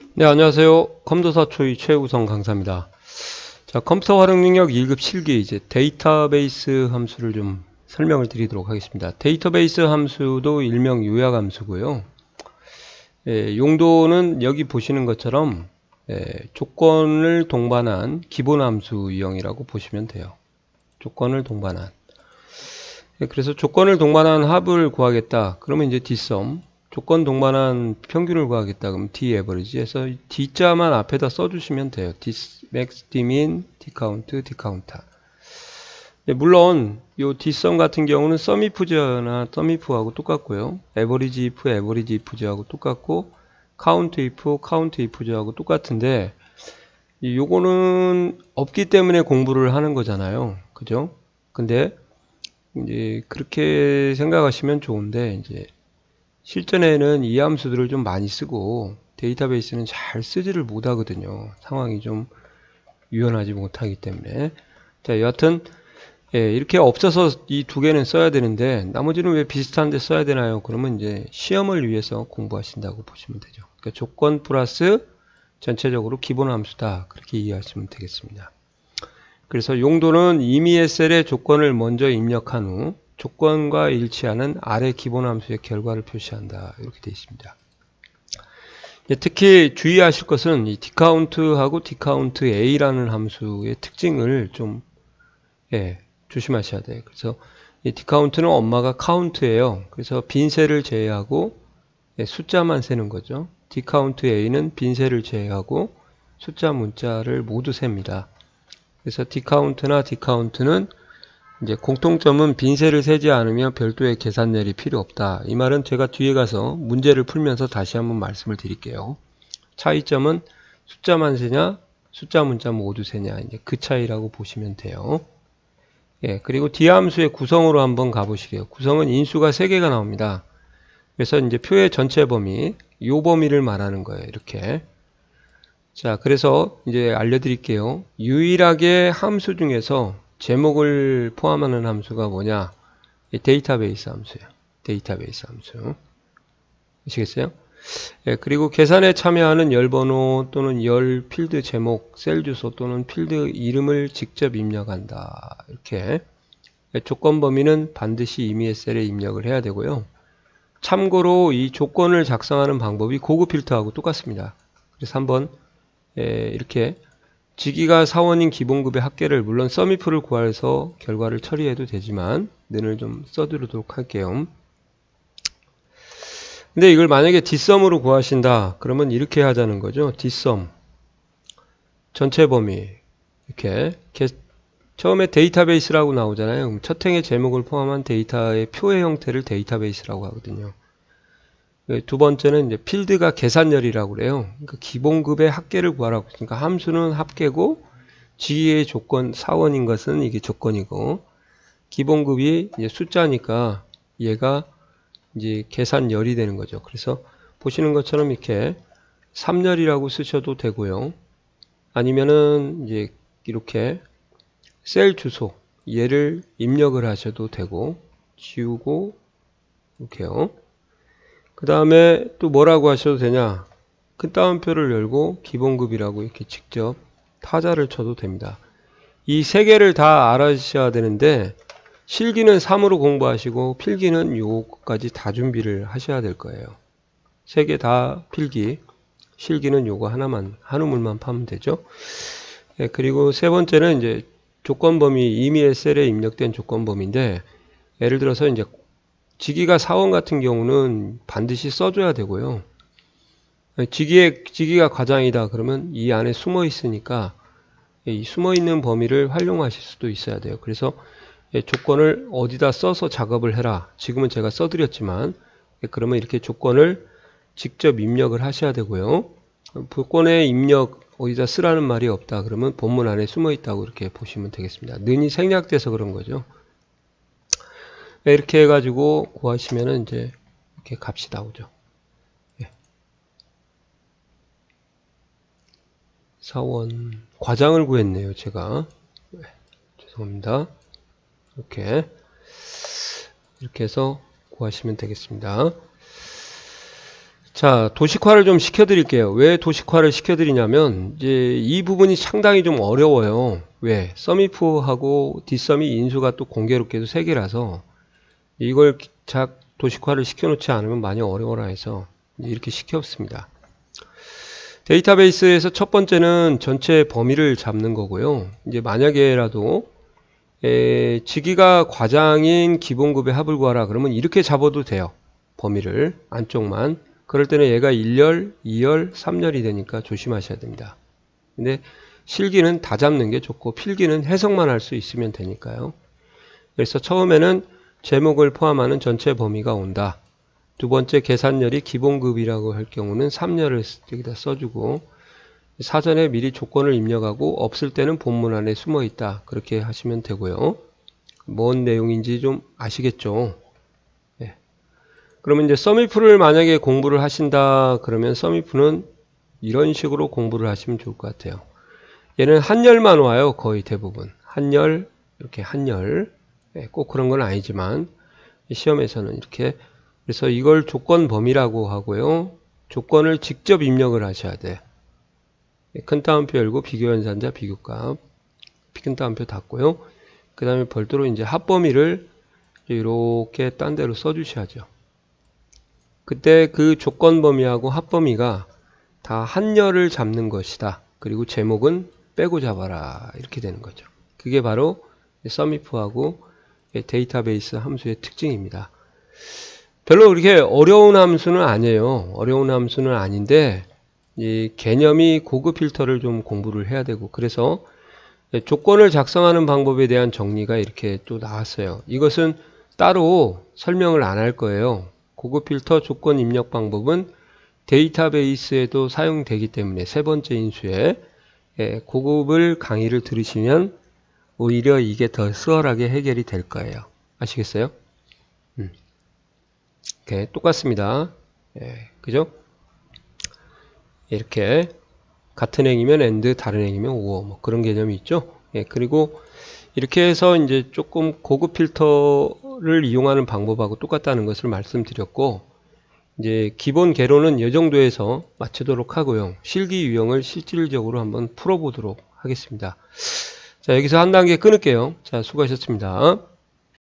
네, 안녕하세요. 컴퓨터 초이 최우성 강사입니다. 자, 컴퓨터 활용 능력 1급 7기 이제 데이터베이스 함수를 좀 설명을 드리도록 하겠습니다. 데이터베이스 함수도 일명 요약 함수고요. 용도는 여기 보시는 것처럼 조건을 동반한 기본 함수 유형이라고 보시면 돼요. 조건을 동반한. 그래서 조건을 동반한 합을 구하겠다. 그러면 이제 dsum. 조건 동반한 평균을 구하겠다. 그럼 d_average 해서 d자만 앞에다 써주시면 돼요. max, dmin, dcount, dcounter. 물론 요 dsum 같은 경우는 sumif나 sumif하고 똑같고요. average if, average if하고 똑같고 count if, count if하고 똑같은데 요거는 없기 때문에 공부를 하는 거잖아요. 그죠? 근데 이제 그렇게 생각하시면 좋은데 이제 실전에는 이 함수들을 좀 많이 쓰고 데이터베이스는 잘 쓰지를 못하거든요. 상황이 좀 유연하지 못하기 때문에. 자, 여하튼 이렇게 없어서 이 두 개는 써야 되는데 나머지는 왜 비슷한데 써야 되나요? 그러면 이제 시험을 위해서 공부하신다고 보시면 되죠. 그러니까 조건 플러스 전체적으로 기본 함수다. 그렇게 이해하시면 되겠습니다. 그래서 용도는 임의의 셀에 조건을 먼저 입력한 후 조건과 일치하는 아래 기본 함수의 결과를 표시한다. 이렇게 되어 있습니다. 특히 주의하실 것은 이 dcount하고 dcountA라는 함수의 특징을 좀 조심하셔야 돼요. 그래서 이 dcount는 엄마가 count예요. 그래서 빈셀을 제외하고 숫자만 세는 거죠. dcountA는 빈셀을 제외하고 숫자 문자를 모두 셉니다. 그래서 dcount나 dcount는 이제 공통점은 빈셀을 세지 않으면 별도의 계산열이 필요 없다. 이 말은 제가 뒤에 가서 문제를 풀면서 다시 한번 말씀을 드릴게요. 차이점은 숫자만 세냐, 숫자 문자 모두 세냐, 이제 그 차이라고 보시면 돼요. 그리고 D함수의 구성으로 한번 가보시게요. 구성은 인수가 3개가 나옵니다. 그래서 이제 표의 전체 범위, 요 범위를 말하는 거예요. 이렇게. 자, 그래서 이제 알려드릴게요. 유일하게 함수 중에서 제목을 포함하는 함수가 뭐냐? 데이터베이스 함수예요. 데이터베이스 함수. 아시겠어요? 그리고 계산에 참여하는 열 번호 또는 열 필드 제목, 셀 주소 또는 필드 이름을 직접 입력한다. 이렇게. 조건 범위는 반드시 임의의 셀에 입력을 해야 되고요. 참고로 이 조건을 작성하는 방법이 고급 필터하고 똑같습니다. 그래서 한번 이렇게 직위가 사원인 기본급의 합계를 물론 sumif를 구해서 결과를 처리해도 되지만 는을 좀 써두도록 할게요. 근데 이걸 만약에 dsum으로 구하신다 그러면 이렇게 하자는 거죠. dsum 전체 범위 이렇게 처음에 데이터베이스라고 나오잖아요. 그럼 첫 행의 제목을 포함한 데이터의 표의 형태를 데이터베이스라고 하거든요. 두 번째는 이제 필드가 계산열이라고 그래요. 그러니까 기본급의 합계를 구하라고 했으니까 함수는 합계고 직위의 조건 사원인 것은 이게 조건이고 기본급이 이제 숫자니까 얘가 이제 계산열이 되는 거죠. 그래서 보시는 것처럼 이렇게 3열이라고 쓰셔도 되고요. 아니면은 이제 이렇게 셀 주소 얘를 입력을 하셔도 되고 지우고 이렇게요. 그 다음에 또 뭐라고 하셔도 되냐? 큰 따옴표를 열고 기본급이라고 이렇게 직접 타자를 쳐도 됩니다. 이 세 개를 다 알아주셔야 되는데 실기는 3으로 공부하시고 필기는 요거까지 다 준비를 하셔야 될 거예요. 세 개 다 필기, 실기는 요거 하나만 한 우물만 파면 되죠. 그리고 세 번째는 이제 조건 범위 임의의 셀에 입력된 조건 범위인데 예를 들어서 이제 직위가 사원 같은 경우는 반드시 써줘야 되고요. 직위가 과장이다 그러면 이 안에 숨어 있으니까 이 숨어 있는 범위를 활용하실 수도 있어야 돼요. 그래서 조건을 어디다 써서 작업을 해라. 지금은 제가 써드렸지만 그러면 이렇게 조건을 직접 입력을 하셔야 되고요. 조건의 입력 어디다 쓰라는 말이 없다 그러면 본문 안에 숨어 있다고 이렇게 보시면 되겠습니다. 는이 생략돼서 그런 거죠. 이렇게 해가지고 구하시면은 이제 이렇게 값이 나오죠. 사원 과장을 구했네요. 제가 죄송합니다. 이렇게 해서 구하시면 되겠습니다. 자, 도식화를 좀 시켜드릴게요. 왜 도식화를 시켜드리냐면, 이제 이 부분이 상당히 좀 어려워요. 왜? 썸이프하고 뒷썸이 인수가 또 공교롭게도 3개라서, 이걸 도식화를 시켜놓지 않으면 많이 어려워라 해서 이렇게 시켰습니다. 데이터베이스에서 첫 번째는 전체 범위를 잡는 거고요. 이제 만약에라도 직위가 과장인 기본급의 합을 구하라 그러면 이렇게 잡아도 돼요. 범위를 안쪽만. 그럴 때는 얘가 1열, 2열, 3열이 되니까 조심하셔야 됩니다. 근데 실기는 다 잡는 게 좋고 필기는 해석만 할 수 있으면 되니까요. 그래서 처음에는 제목을 포함하는 전체 범위가 온다. 두 번째 계산열이 기본급이라고 할 경우는 3열을 여기다 써주고 사전에 미리 조건을 입력하고 없을 때는 본문 안에 숨어 있다. 그렇게 하시면 되고요. 뭔 내용인지 좀 아시겠죠? 네. 그러면 이제 썸이프를 만약에 공부를 하신다 그러면 썸이프는 이런 식으로 공부를 하시면 좋을 것 같아요. 얘는 한 열만 와요. 거의 대부분. 한 열, 이렇게 한 열. 네, 꼭 그런 건 아니지만 시험에서는 이렇게 그래서 이걸 조건 범위라고 하고요. 조건을 직접 입력을 하셔야 돼. 큰 따옴표 열고 비교연산자 비교값 큰 따옴표 닫고요. 그 다음에 별도로 이제 합범위를 이렇게 딴 데로 써주셔야죠. 그때 그 조건 범위하고 합범위가 다 한 열을 잡는 것이다. 그리고 제목은 빼고 잡아라. 이렇게 되는 거죠. 그게 바로 썸이프하고 데이터베이스 함수의 특징입니다. 별로 그렇게 어려운 함수는 아니에요. 어려운 함수는 아닌데 이 개념이 고급 필터를 좀 공부를 해야 되고 그래서 조건을 작성하는 방법에 대한 정리가 이렇게 또 나왔어요. 이것은 따로 설명을 안 할 거예요. 고급 필터 조건 입력 방법은 데이터베이스에도 사용되기 때문에 세 번째 인수에 고급을 강의를 들으시면 오히려 이게 더 수월하게 해결이 될 거예요. 아시겠어요? 이렇게 똑같습니다. 그죠? 이렇게 같은 행이면 AND, 다른 행이면 OR 뭐 그런 개념이 있죠. 그리고 이렇게 해서 이제 조금 고급 필터를 이용하는 방법하고 똑같다는 것을 말씀드렸고 이제 기본 개론은 이 정도에서 마치도록 하고요. 실기 유형을 실질적으로 한번 풀어보도록 하겠습니다. 자, 여기서 한 단계 끊을게요. 자, 수고하셨습니다.